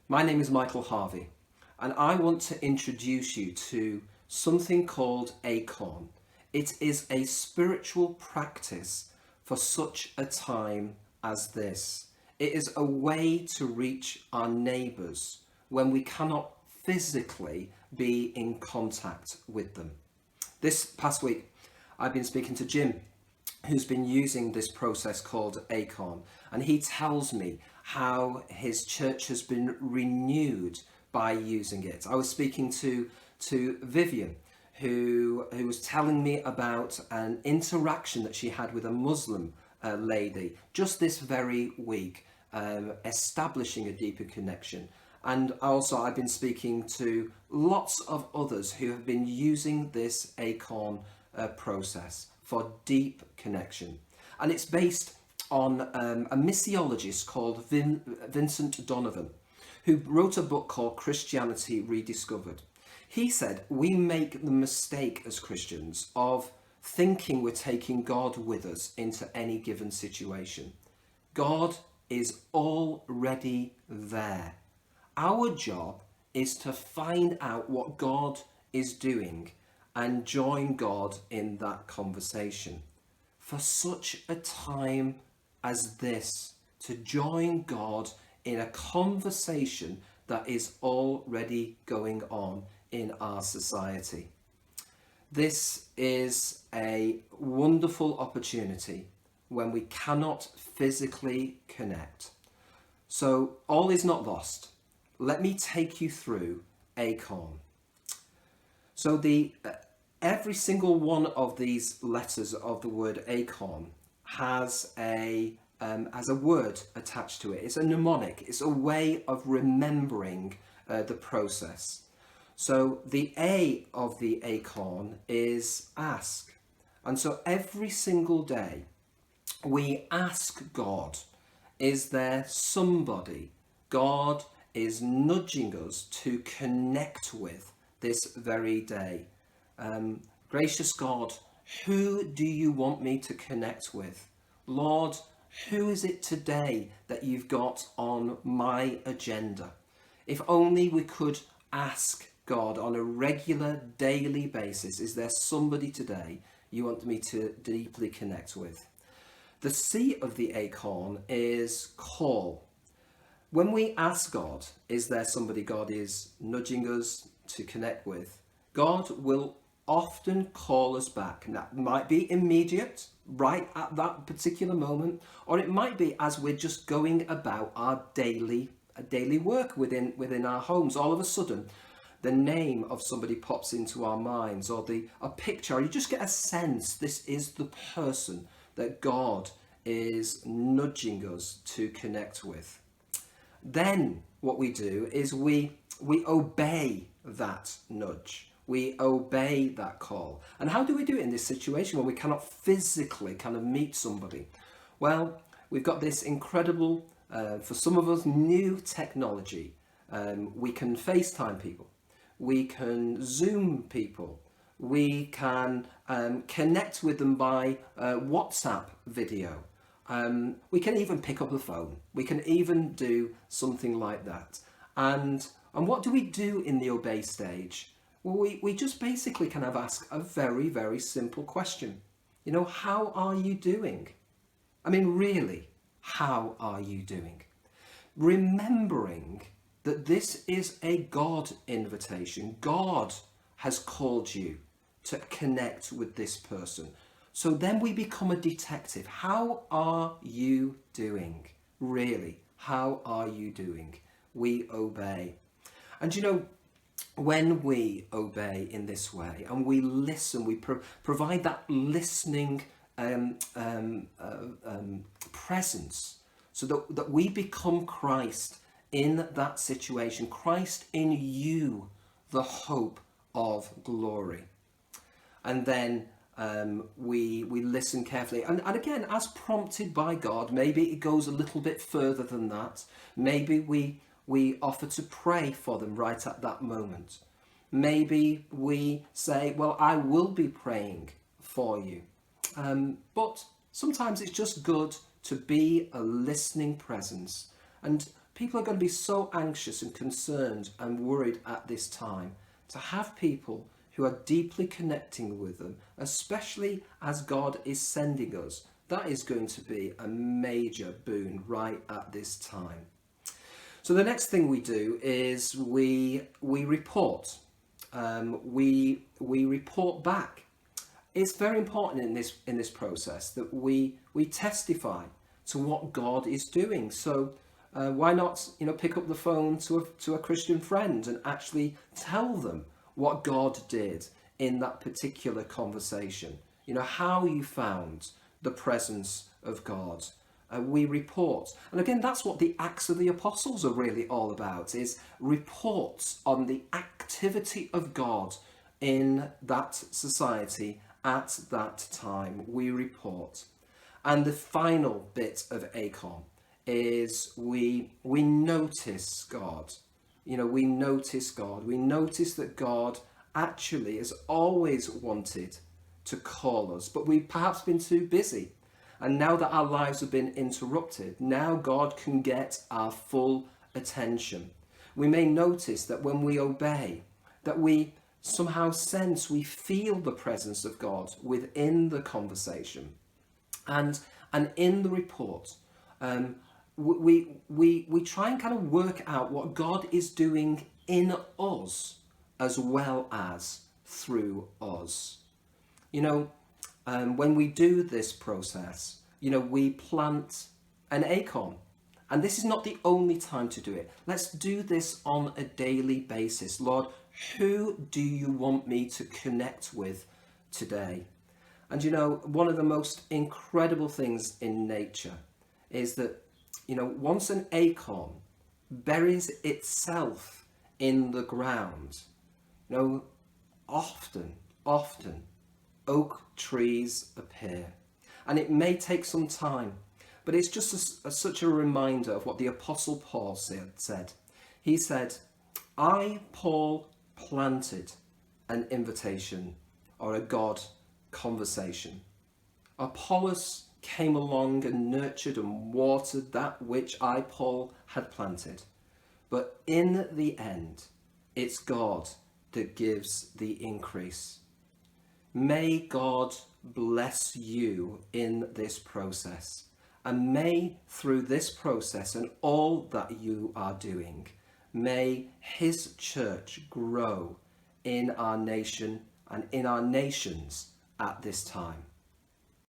My name is Michael Harvey, and I want to introduce you to something called ACORN. It is a spiritual practice for such a time as this. It is a way to reach our neighbours when we cannot physically be in contact with them. This past week, I've been speaking to Jim, who's been using this process called ACORN, and he tells me how his church has been renewed by using it. I was speaking to Vivian, who was telling me about an interaction that she had with a Muslim lady just this very week, establishing a deeper connection. And also I've been speaking to lots of others who have been using this ACORN process for deep connection. And it's based on a missiologist called Vincent Donovan, who wrote a book called Christianity Rediscovered. He said we make the mistake as Christians of thinking we're taking God with us into any given situation. God is already there. Our job is to find out what God is doing and join God in that conversation. For such a time as this, to join God in a conversation that is already going on in our society. This is a wonderful opportunity when we cannot physically connect. So all is not lost. Let me take you through ACORN. So every single one of these letters of the word ACORN has a word attached to it. It's a mnemonic. It's a way of remembering the process. So the A of the ACORN is ask. And so every single day we ask God, is there somebody God is nudging us to connect with this very day? Gracious God, who do you want me to connect with? Lord, who is it today that you've got on my agenda? If only we could ask God on a regular daily basis, is there somebody today you want me to deeply connect with? The C of the ACORN is call. When we ask God, is there somebody God is nudging us to connect with? God will often call us back. And that might be immediate, right at that particular moment, or it might be as we're just going about our daily work within our homes. All of a sudden, the name of somebody pops into our minds, or a picture, or you just get a sense this is the person that God is nudging us to connect with. Then what we do is we obey that nudge. We obey that call. And how do we do it in this situation where we cannot physically kind of meet somebody? Well, we've got this incredible, for some of us, new technology. We can FaceTime people. We can Zoom people. We can connect with them by WhatsApp video. We can even pick up the phone. We can even do something like that. And what do we do in the obey stage? Well, we just basically kind of ask a very, very simple question. How are you doing? I mean, really, how are you doing? Remembering that this is a God invitation. God has called you to connect with this person. So then we become a detective. How are you doing? Really, how are you doing? We obey. And when we obey in this way and we listen, we provide that listening presence so that we become Christ in that situation. Christ in you, the hope of glory. And then we listen carefully. And again, as prompted by God, maybe it goes a little bit further than that. Maybe we offer to pray for them right at that moment. Maybe we say, well, I will be praying for you. But sometimes it's just good to be a listening presence and People are going to be so anxious and concerned and worried at this time. To have people who are deeply connecting with them, especially as God is sending us, that is going to be a major boon right at this time. So the next thing we do is we report. We report back. It's very important in this process that we testify to what God is doing. So why not, pick up the phone to a Christian friend and actually tell them what God did in that particular conversation? How you found the presence of God. We report. And again, that's what the Acts of the Apostles are really all about, is reports on the activity of God in that society at that time. We report. And the final bit of ACORN is we notice God. We notice God. We notice that God actually has always wanted to call us, but we've perhaps been too busy. And now that our lives have been interrupted, now God can get our full attention. We may notice that when we obey, that we somehow sense, we feel the presence of God within the conversation. And in the report, we try and kind of work out what God is doing in us as well as through us. When we do this process, we plant an acorn. And this is not the only time to do it. Let's do this on a daily basis. Lord, who do you want me to connect with today? And one of the most incredible things in nature is that, once an acorn buries itself in the ground, often oak trees appear. And it may take some time, but it's just such a reminder of what the Apostle Paul said. He said, I, Paul, planted an invitation or a God conversation. Apollos came along and nurtured and watered that which I, Paul, had planted. But in the end, it's God that gives the increase. May God bless you in this process. And may, through this process and all that you are doing, may his church grow in our nation and in our nations at this time.